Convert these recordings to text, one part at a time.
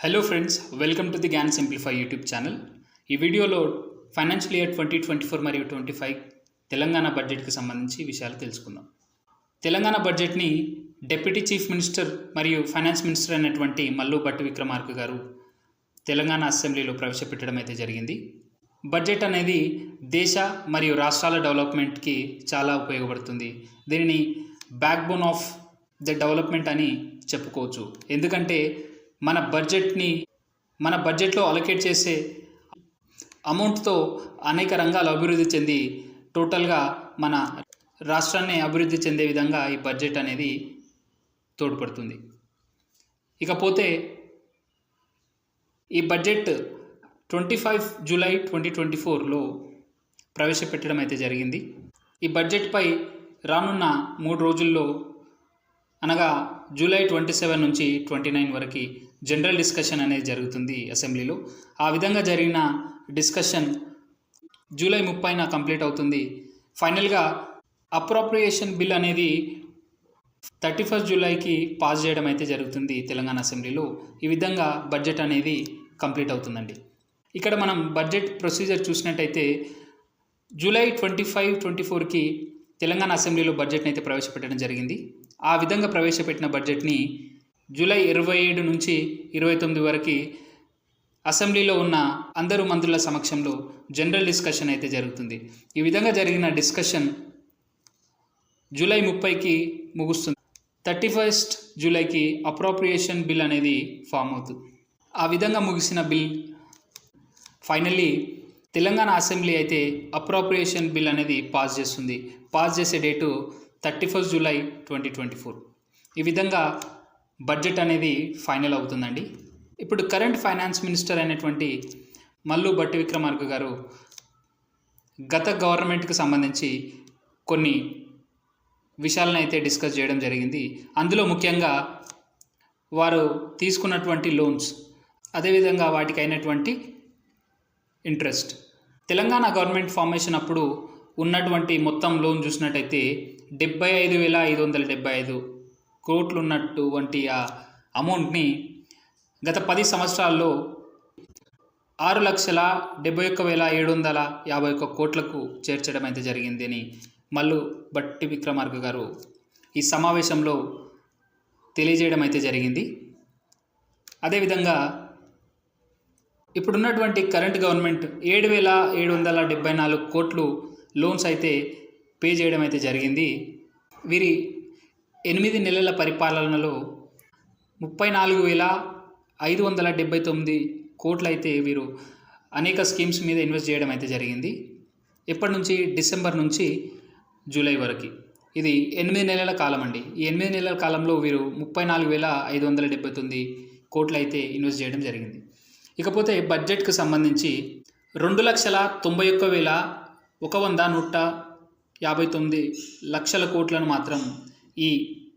Hello friends, welcome to the Gyan simplify YouTube channel. ఈ వీడియోలో financial year 2024 మరియు 25 తెలంగాణ బడ్జెట్కి సంబంధించి విషయాలు తెలుసుకుందాం. తెలంగాణ బడ్జెట్ని డిప్యూటీ చీఫ్ మినిస్టర్ మరియు ఫైనాన్స్ మినిస్టర్ అయినటువంటి మల్లు భట్టి విక్రమార్క గారు తెలంగాణ అసెంబ్లీలో ప్రవేశపెట్టడం అయితే జరిగింది. బడ్జెట్ అనేది దేశ మరియు రాష్ట్రాల డెవలప్మెంట్కి చాలా ఉపయోగపడుతుంది. దీనిని back bone of the development అని చెప్పుకోవచ్చు. ఎందుకంటే మన బడ్జెట్లో అలొకేట్ చేసే అమౌంట్తో అనేక రంగాలు అభివృద్ధి చెంది టోటల్గా మన రాష్ట్రాన్ని అభివృద్ధి చెందే విధంగా ఈ బడ్జెట్ అనేది తోడ్పడుతుంది. ఇకపోతే ఈ బడ్జెట్ 25 జూలై 2024లో ప్రవేశపెట్టడం అయితే జరిగింది. ఈ బడ్జెట్పై రానున్న 3 రోజుల్లో అనగా జూలై 27 నుంచి 29 వరకు జనరల్ డిస్కషన్ అనేది జరుగుతుంది అసెంబ్లీలో. ఆ విధంగా జరిగిన డిస్కషన్ జూలై 30న కంప్లీట్ అవుతుంది. ఫైనల్గా అప్రోప్రియేషన్ బిల్ అనేది 31 జూలైకి పాస్ చేయడం అయితే జరుగుతుంది తెలంగాణ అసెంబ్లీలో. ఈ విధంగా బడ్జెట్ అనేది కంప్లీట్ అవుతుందండి. ఇక్కడ మనం బడ్జెట్ ప్రొసీజర్ చూసినట్టయితే జూలై 25-24కి తెలంగాణ అసెంబ్లీలో బడ్జెట్ని అయితే ప్రవేశపెట్టడం జరిగింది. ఆ విధంగా ప్రవేశపెట్టిన బడ్జెట్ని జూలై 27 నుంచి 29 వరకు అసెంబ్లీలో ఉన్న అందరూ మంత్రుల సమక్షంలో జనరల్ డిస్కషన్ అయితే జరుగుతుంది. ఈ విధంగా జరిగిన డిస్కషన్ జూలై 30కి ముగుస్తుంది. 31 జూలైకి అప్రోప్రియేషన్ బిల్ అనేది ఫామ్ అవుతుంది. ఆ విధంగా ముగిసిన బిల్ ఫైనల్లీ తెలంగాణ అసెంబ్లీ అయితే అప్రోప్రియేషన్ బిల్ అనేది పాస్ చేస్తుంది. పాస్ చేసే డేటు 31 జూలై 2024. ఈ విధంగా బడ్జెట్ అనేది ఫైనల్ అవుతుందండి. ఇప్పుడు కరెంట్ ఫైనాన్స్ మినిస్టర్ అయినటువంటి మల్లు భట్టి విక్రమార్క గారు గత గవర్నమెంట్కి సంబంధించి కొన్ని విషయాలను అయితే డిస్కస్ చేయడం జరిగింది. అందులో ముఖ్యంగా వారు తీసుకున్నటువంటి లోన్స్, అదేవిధంగా వాటికి అయినటువంటి ఇంట్రెస్ట్. తెలంగాణ గవర్నమెంట్ ఫార్మేషన్ అప్పుడు ఉన్నటువంటి మొత్తం లోన్ చూసినట్టయితే 75,575 కోట్లు ఉన్నటువంటి ఆ అమౌంట్ని గత 10 సంవత్సరాల్లో 6,71,751 కోట్లకు చేర్చడం అయితే జరిగింది అని మల్లు భట్టి విక్రమార్క గారు ఈ సమావేశంలో తెలియజేయడం అయితే జరిగింది. అదేవిధంగా ఇప్పుడున్నటువంటి కరెంట్ గవర్నమెంట్ 7,774 కోట్లు లోన్స్ అయితే పే చేయడం అయితే జరిగింది. వీరి 8 నెలల పరిపాలనలో 34,579 కోట్లు అయితే వీరు అనేక స్కీమ్స్ మీద ఇన్వెస్ట్ చేయడం అయితే జరిగింది. ఎప్పటి నుంచి? డిసెంబర్ నుంచి జూలై వరకు. ఇది 8 నెలల కాలం అండి. ఈ 8 నెలల కాలంలో వీరు 34,579 కోట్లు అయితే ఇన్వెస్ట్ చేయడం జరిగింది. ఇకపోతే బడ్జెట్కి సంబంధించి 2,91,159 లక్షల కోట్లను మాత్రం ఈ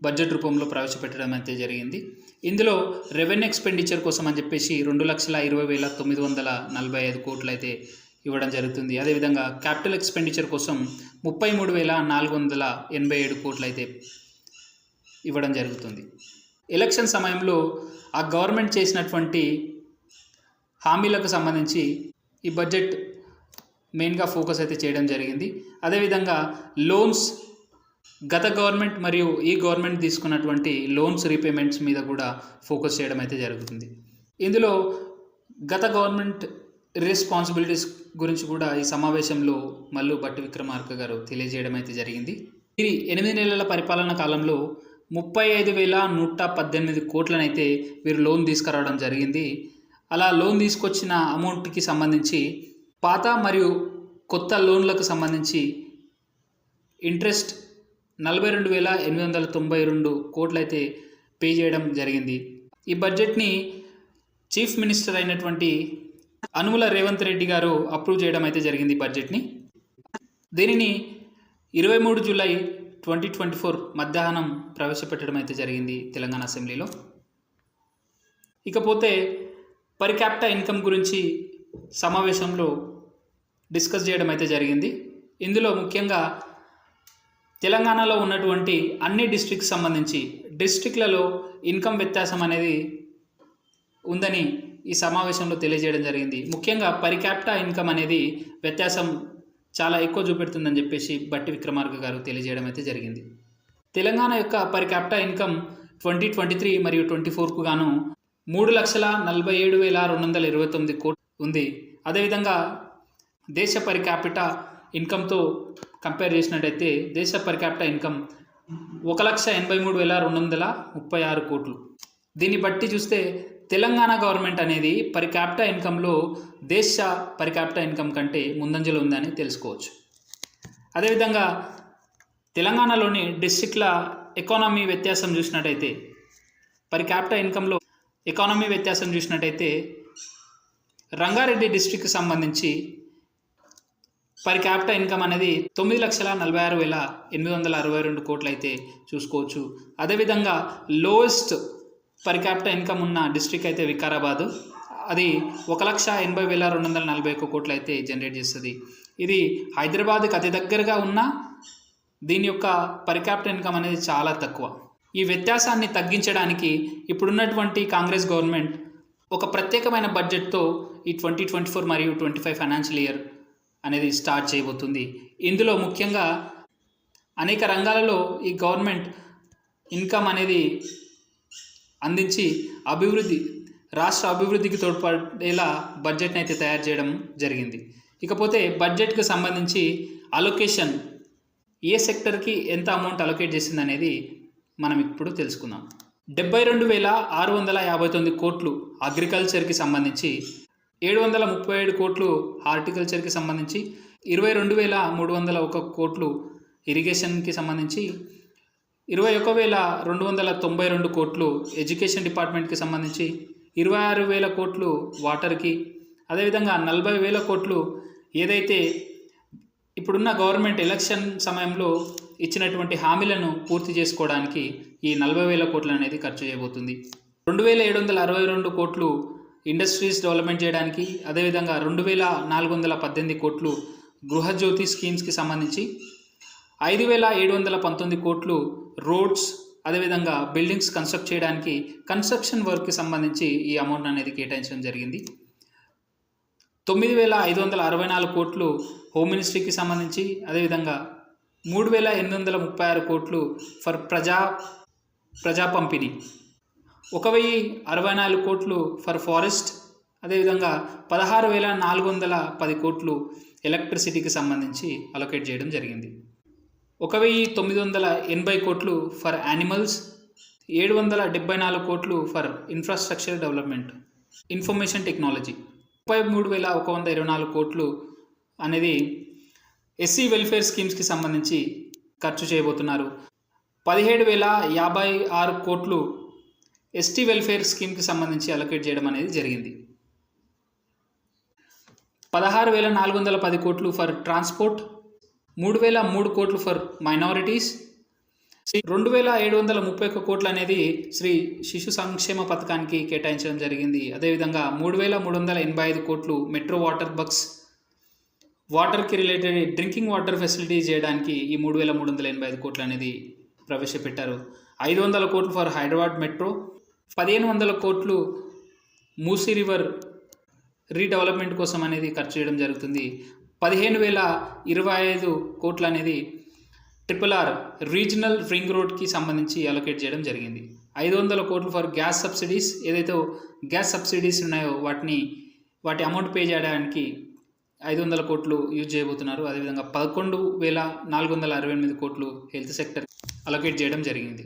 బడ్జెట్ రూపంలో ప్రవేశపెట్టడం అయితే జరిగింది. ఇందులో రెవెన్యూ ఎక్స్పెండిచర్ కోసం అని చెప్పేసి 2,20,945 కోట్లు అయితే ఇవ్వడం జరుగుతుంది. అదేవిధంగా క్యాపిటల్ ఎక్స్పెండిచర్ కోసం 33,487 కోట్లు అయితే ఇవ్వడం జరుగుతుంది. ఎలక్షన్ సమయంలో ఆ గవర్నమెంట్ చేసినటువంటి హామీలకు సంబంధించి ఈ బడ్జెట్ మెయిన్గా ఫోకస్ అయితే చేయడం జరిగింది. అదేవిధంగా లోన్స్, గత గవర్నమెంట్ మరియు ఈ గవర్నమెంట్ తీసుకున్నటువంటి లోన్స్ రీపేమెంట్స్ మీద కూడా ఫోకస్ చేయడం అయితే జరుగుతుంది. ఇందులో గత గవర్నమెంట్ రెస్పాన్సిబిలిటీస్ గురించి కూడా ఈ సమావేశంలో మల్లు భట్టి విక్రమార్క గారు తెలియజేయడం అయితే జరిగింది. ఇది 8 నెలల పరిపాలన కాలంలో 35,118 కోట్లనైతే వీరు లోన్ తీసుకురావడం జరిగింది. అలా లోన్ తీసుకొచ్చిన అమౌంట్కి సంబంధించి పాత మరియు కొత్త లోన్లకు సంబంధించి ఇంట్రెస్ట్ 42,892 కోట్లు అయితే పే చేయడం జరిగింది. ఈ బడ్జెట్ని చీఫ్ మినిస్టర్ అయినటువంటి అనుముల రేవంత్ రెడ్డి గారు అప్రూవ్ చేయడం అయితే జరిగింది. బడ్జెట్ని దీనిని 23 జూలై 2024 మధ్యాహ్నం ప్రవేశపెట్టడం అయితే జరిగింది తెలంగాణ అసెంబ్లీలో. ఇకపోతే పర్ క్యాపిటా ఇన్కమ్ గురించి సమావేశంలో డిస్కస్ చేయడం అయితే జరిగింది. ఇందులో ముఖ్యంగా తెలంగాణలో ఉన్నటువంటి అన్ని డిస్ట్రిక్ట్స్ సంబంధించి డిస్ట్రిక్ట్లలో ఇన్కమ్ వ్యత్యాసం అనేది ఉందని ఈ సమావేశంలో తెలియజేయడం జరిగింది. ముఖ్యంగా పర్ క్యాపిటా ఇన్కమ్ అనేది వ్యత్యాసం చాలా ఎక్కువ చూపెడుతుందని చెప్పేసి బట్టి విక్రమార్క గారు తెలియజేయడం అయితే జరిగింది. తెలంగాణ యొక్క పర్ క్యాపిటా ఇన్కమ్ 2023 మరియు 2024కు గాను 3,47,229 కోట్లు ఉంది. అదేవిధంగా దేశ పర్ క్యాపిటా ఇన్కమ్తో కంపేర్ చేసినట్టయితే దేశ పర్ క్యాపిటా ఇన్కమ్ 1,83,236 కోట్లు. దీన్ని బట్టి చూస్తే తెలంగాణ గవర్నమెంట్ అనేది పర్ క్యాపిటా ఇన్కంలో దేశ పర్ క్యాపిటా ఇన్కమ్ కంటే ముందంజలో ఉందని తెలుసుకోవచ్చు. అదేవిధంగా తెలంగాణలోని డిస్ట్రిక్ట్ల ఎకానమీ వ్యత్యాసం చూసినట్టయితే పర్ క్యాపిటా ఇన్కంలో ఎకానమీ వ్యత్యాసం చూసినట్టయితే రంగారెడ్డి డిస్ట్రిక్ట్కి సంబంధించి పర్ క్యాపిటా ఇన్కమ్ అనేది 9,46,862 కోట్లు అయితే చూసుకోవచ్చు. అదేవిధంగా లోయెస్ట్ పర్ క్యాపిటా ఇన్కమ్ ఉన్న డిస్ట్రిక్ట్ అయితే వికారాబాదు, అది 1,80,241 కోట్లు అయితే జనరేట్ చేస్తుంది. ఇది హైదరాబాద్కి అతి దగ్గరగా ఉన్న దీని యొక్క పర్ క్యాపిటా ఇన్కమ్ అనేది చాలా తక్కువ. ఈ వ్యత్యాసాన్ని తగ్గించడానికి ఇప్పుడున్నటువంటి కాంగ్రెస్ గవర్నమెంట్ ఒక ప్రత్యేకమైన బడ్జెట్తో ఈ 2024 మరియు 25 ఫైనాన్షియల్ ఇయర్ అనేది స్టార్ట్ చేయబోతుంది. ఇందులో ముఖ్యంగా అనేక రంగాలలో ఈ గవర్నమెంట్ ఇన్కమ్ అనేది అందించి రాష్ట్ర అభివృద్ధికి తోడ్పడేలా బడ్జెట్ని అయితే తయారు చేయడం జరిగింది. ఇకపోతే బడ్జెట్కి సంబంధించి అలొకేషన్ ఏ సెక్టర్కి ఎంత అమౌంట్ అలొకేట్ చేసింది అనేది మనం ఇప్పుడు తెలుసుకుందాం. 72,659 కోట్లు అగ్రికల్చర్కి సంబంధించి, 737 కోట్లు హార్టికల్చర్కి సంబంధించి, 22,301 కోట్లు ఇరిగేషన్కి సంబంధించి, 21,292 కోట్లు ఎడ్యుకేషన్ డిపార్ట్మెంట్కి సంబంధించి, 26,000 కోట్లు వాటర్కి, అదేవిధంగా 40,000 కోట్లు ఏదైతే ఇప్పుడున్న గవర్నమెంట్ ఎలక్షన్ సమయంలో ఇచ్చినటువంటి హామీలను పూర్తి చేసుకోవడానికి ఈ 40,000 కోట్లు అనేది ఖర్చు చేయబోతుంది. 2,762 కోట్లు ఇండస్ట్రీస్ డెవలప్మెంట్ చేయడానికి, అదేవిధంగా 2,418 కోట్లు గృహజ్యోతి స్కీమ్స్కి సంబంధించి, 5,719 కోట్లు రోడ్స్ అదేవిధంగా బిల్డింగ్స్ కన్స్ట్రక్ట్ చేయడానికి కన్స్ట్రక్షన్ వర్క్కి సంబంధించి ఈ అమౌంట్ అనేది కేటాయించడం జరిగింది. 9,564 కోట్లు హోమ్ మినిస్ట్రీకి సంబంధించి, అదేవిధంగా 3,836 కోట్లు ఫర్ ప్రజా పంపిణీ, 1,064 కోట్లు ఫర్ ఫారెస్ట్, అదేవిధంగా 16,410 కోట్లు ఎలక్ట్రిసిటీకి సంబంధించి అలొకేట్ చేయడం జరిగింది. 1,980 కోట్లు ఫర్ యానిమల్స్, 774 కోట్లు for infrastructure development, information technology, 33,124 కోట్లు అనేది ఎస్సీ వెల్ఫేర్ స్కీమ్స్కి సంబంధించి ఖర్చు చేయబోతున్నారు. 17,056 కోట్లు ఎస్టీ వెల్ఫేర్ స్కీమ్కి సంబంధించి అలొకేట్ చేయడం అనేది జరిగింది. 16,410 కోట్లు ఫర్ ట్రాన్స్పోర్ట్, 3,003 కోట్లు ఫర్ మైనారిటీస్, 2,731 కోట్లు అనేది శ్రీ శిశు సంక్షేమ పథకానికి కేటాయించడం జరిగింది. అదేవిధంగా 3,385 కోట్లు మెట్రో వాటర్ బక్స్, వాటర్కి రిలేటెడ్ డ్రింకింగ్ వాటర్ ఫెసిలిటీ చేయడానికి ఈ 3,385 కోట్లు అనేది ప్రవేశపెట్టారు. 500 కోట్లు ఫర్ హైదరాబాద్ మెట్రో, 1,500 కోట్లు మూసీ రివర్ రీడెవలప్మెంట్ కోసం అనేది ఖర్చు చేయడం జరుగుతుంది. 15,025 కోట్లు అనేది RRR రీజనల్ రింగ్ రోడ్కి సంబంధించి అలొకేట్ చేయడం జరిగింది. 500 కోట్లు ఫర్ గ్యాస్ సబ్సిడీస్, ఏదైతే గ్యాస్ సబ్సిడీస్ ఉన్నాయో వాటి అమౌంట్ పే చేయడానికి 500 కోట్లు యూజ్ చేయబోతున్నారు. అదేవిధంగా 11,468 కోట్లు హెల్త్ సెక్టర్ అలొకేట్ చేయడం జరిగింది.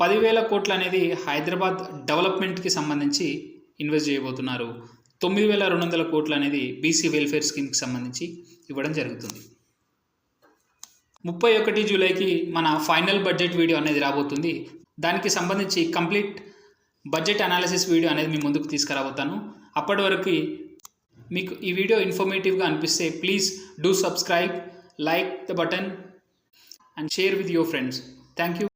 10,000 కోట్లు అనేది హైదరాబాద్ డెవలప్మెంట్కి సంబంధించి ఇన్వెస్ట్ చేయబోతున్నారు. 9,200 కోట్లు అనేది బీసీ వెల్ఫేర్ స్కీమ్కి సంబంధించి ఇవ్వడం జరుగుతుంది. 31 జూలైకి మన ఫైనల్ బడ్జెట్ వీడియో అనేది రాబోతుంది. దానికి సంబంధించి కంప్లీట్ బడ్జెట్ అనాలిసిస్ వీడియో అనేది మీ ముందుకు తీసుకురాబోతాను. అప్పటి వరకు మీకు ఈ వీడియో ఇన్ఫర్మేటివ్గా అనిపిస్తే please do subscribe, like the button and share with your friends. Thank you.